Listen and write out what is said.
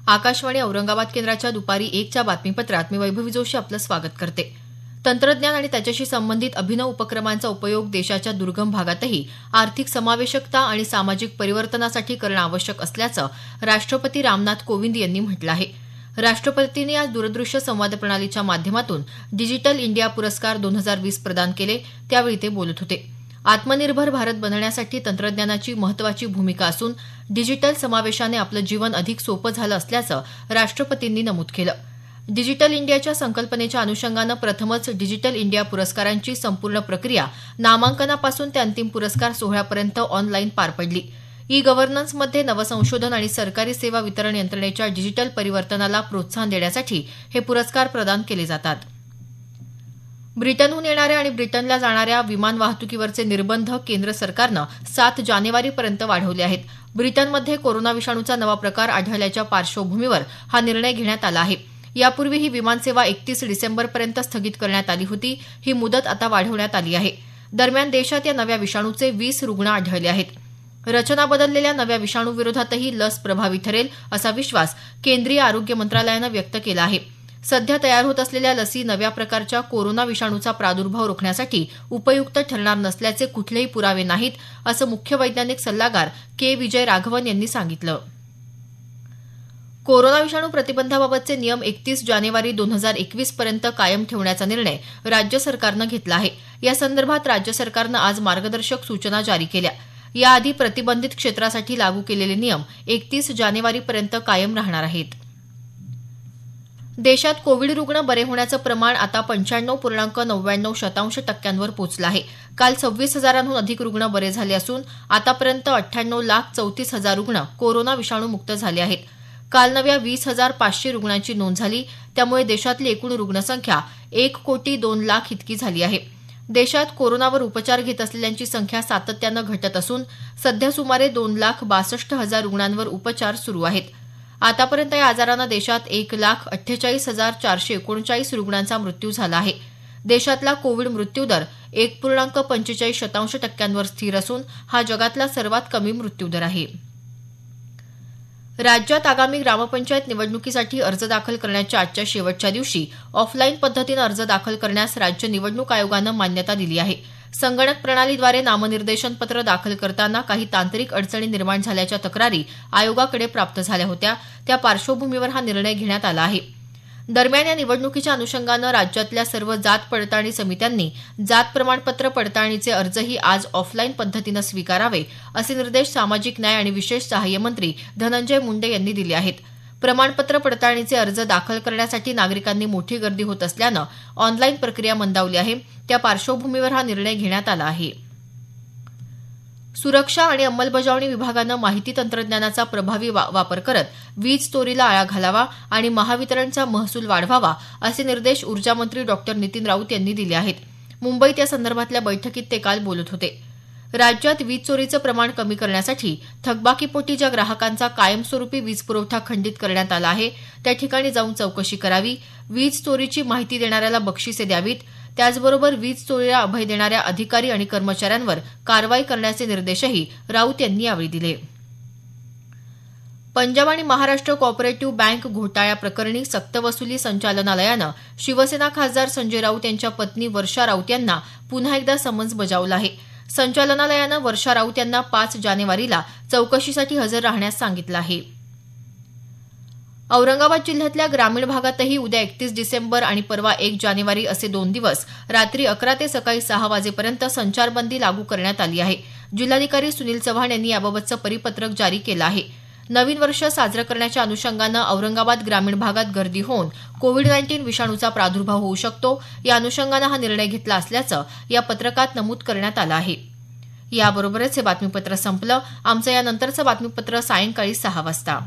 आकाशवाणी औरंगाबाद केंद्राच्या दुपारी 1च्या बातमीपत्रात मी वैभवी जोशी आपलं स्वागत करते. तंत्रज्ञान आणि त्याच्याशी संबंधित अभिनव उपक्रमांचा उपयोग देशाच्या दुर्गम भागातही आर्थिक समावेशकता आणि सामाजिक परिवर्तनासाठी करणं आवश्यक असल्याचं राष्ट्रपती रामनाथ कोविंद यांनी म्हटलं आहे. राष्ट्रपतींनी आज दूरदृश्य संवाद प्रणालीच्या माध्यमातून डिजिटल इंडिया पुरस्कार 2020 प्रदान केले त्यावेळी ते बोलत होते. आत्मनिर्भर भारत बनण्यासाठी तंत्रज्ञानाची महत्त्वाची भूमिका असून डिजिटल समावेशाने आपलं जीवन अधिक सोपं झालं असल्याचं राष्ट्रपतींनी नमूद केलं. डिजिटल इंडियाच्या संकल्पनेच्या अनुषंगानं प्रथमच डिजिटल इंडिया पुरस्कारांची संपूर्ण प्रक्रिया नामांकनापासून ते अंतिम पुरस्कार सोहळ्यापर्यंत ऑनलाईन पार पडली. ई गव्हर्नन्समध्ये नवसंशोधन आणि सरकारी सेवा वितरण यंत्रणेच्या डिजिटल परिवर्तनाला प्रोत्साहन देण्यासाठी हे पुरस्कार प्रदान केले जातात. ब्रिटनहून येणाऱ्या आणि ब्रिटनला जाणाऱ्या विमान वाहतुकीवरचे निर्बंध केंद्र सरकारनं 7 जानेवारीपर्यंत वाढवले आहेत. ब्रिटनमध्ये कोरोना विषाणूचा नवा प्रकार आढळल्याच्या पार्श्वभूमीवर हा निर्णय घेण्यात आला आहे. यापूर्वी ही विमानसेवा 31 डिसेंबरपर्यंत स्थगित करण्यात आली होती. ही मुदत आता वाढवण्यात आली आहे. दरम्यान देशात या नव्या विषाणूचे 20 रुग्ण आढळले आहेत. रचना बदललेल्या नव्या विषाणूविरोधातही लस प्रभावी ठरेल असा विश्वास केंद्रीय आरोग्य मंत्रालयानं व्यक्त केला आहे. सध्या तयार होत असलेल्या लसी नव्या प्रकारच्या कोरोना विषाणूचा प्रादुर्भाव रोखण्यासाठी उपयुक्त ठरणार नसल्याचे कुठलेही पुरावे नाहीत असं मुख्य वैज्ञानिक सल्लागार के. विजय राघवन यांनी सांगितलं. कोरोना विषाणू प्रतिबंधाबाबतचे नियम 31 जानेवारी 2021 पर्यंत कायम ठेवण्याचा निर्णय राज्य सरकारनं घेतला आहे. या संदर्भात राज्य सरकारनं आज मार्गदर्शक सूचना जारी केल्या. याआधी प्रतिबंधित क्षेत्रासाठी लागू केलेले नियम 31 जानेवारीपर्यंत कायम राहणार आहेत. देशात कोविड रुग्ण बरे होण्याचं प्रमाण आता 95.99% पोहोचलं आहे. काल 26,000हून अधिक रुग्ण बरे झाले असून आतापर्यंत 98,34,000 रुग्ण कोरोना विषाणूमुक्त झाले आहेत. काल नव्या 20,500 रुग्णांची नोंद झाली. त्यामुळे देशातली एकूण रुग्णसंख्या 1,02,00,000 इतकी झाली आहे. देशात कोरोनावर उपचार घेत असलेल्यांची संख्या सातत्यानं घटत असून सध्या सुमारे 2,62,000 रुग्णांवर उपचार सुरू आहेत. आतापर्यंत या आजारानं देशात 1,48,439 रुग्णांचा मृत्यू झाला आहे. देशातला कोविड मृत्यूदर 1.45% स्थिर असून हा जगातला सर्वात कमी मृत्यूदर आहे. राज्यात आगामी ग्रामपंचायत निवडणुकीसाठी अर्ज दाखल करण्याच्या आजच्या शेवटच्या दिवशी ऑफलाईन पद्धतीनं अर्ज दाखल करण्यास राज्य निवडणूक आयोगानं मान्यता दिली आहे. संगणक प्रणालीद्वारे नामनिर्देशन पत्र दाखल करताना काही तांत्रिक अडचणी निर्माण झाल्याच्या तक्रारी आयोगाकडे प्राप्त झाल्या होत्या. त्या पार्श्वभूमीवर हा निर्णय घेण्यात आला आहे. दरम्यान या निवडणुकीच्या अनुषंगानं राज्यातल्या सर्व जात पडताळणी समित्यांनी जात प्रमाणपत्र पडताळणीचे अर्जही आज ऑफलाईन पद्धतीनं स्वीकारावे असे निर्देश सामाजिक न्याय आणि विशेष सहाय्य मंत्री धनंजय मुंडे यांनी दिले आहेत. प्रमाणपत्र पडताळणीचे अर्ज दाखल करण्यासाठी नागरिकांनी मोठी गर्दी होत असल्यानं ऑनलाईन प्रक्रिया मंदावली आहे. त्या पार्श्वभूमीवर हा निर्णय घेण्यात आला आहे. सुरक्षा आणि अंमलबजावणी विभागानं माहिती तंत्रज्ञानाचा प्रभावी वापर करत वीज चोरीला आळा घालावा आणि महावितरणचा महसूल वाढवावा असे निर्देश ऊर्जामंत्री डॉ. नितीन राऊत यांनी दिले आहेत. मुंबईत या संदर्भातल्या बैठकीत ते काल बोलत होते. राज्यात वीज चोरीचं प्रमाण कमी करण्यासाठी थकबाकीपोटी ज्या ग्राहकांचा कायमस्वरूपी वीज पुरवठा खंडित करण्यात आला आहे त्या ठिकाणी जाऊन चौकशी करावी, वीज चोरीची माहिती देणाऱ्याला बक्षिसे द्यावीत, त्याचबरोबर वीज चोरीला अभय देणाऱ्या अधिकारी आणि कर्मचाऱ्यांवर कारवाई करण्याचे निर्देशही राऊत यांनी यावेळी दिले. पंजाब आणि महाराष्ट्र कोऑपरेटिव्ह बँक घोटाळ्याप्रकरणी सक्तवसुली संचालनालयानं शिवसेना खासदार संजय राऊत यांच्या पत्नी वर्षा राऊत यांना पुन्हा एकदा समन्स बजावलं आहे. संचालनालयानं वर्षा राऊत यांना 5 जानेवारीला चौकशीसाठी हजर राहण्यास सांगितलं आहे. औरंगाबाद जिल्ह्यातल्या ग्रामीण भागातही उद्या 31 डिसेंबर आणि परवा 1 जानेवारी असे 2 दिवस रात्री 11 ते सकाळी 6 वाजेपर्यंत संचारबंदी लागू करण्यात आली आहे. जिल्हाधिकारी सुनील चव्हाण यांनी याबाबतचं परिपत्रक जारी केलं आहे. नवीन वर्ष साजरं करण्याच्या अनुषंगानं औरंगाबाद ग्रामीण भागात गर्दी होऊन कोविड-19 विषाणूचा प्रादुर्भाव होऊ शकतो. या अनुषंगानं हा निर्णय घेतला असल्याचं या पत्रकात नमूद करण्यात आलं आहे. याबरोबरच हे बातमीपत्र संपलं. आमचं यानंतरचं बातमीपत्र सायंकाळी 6 वाजता.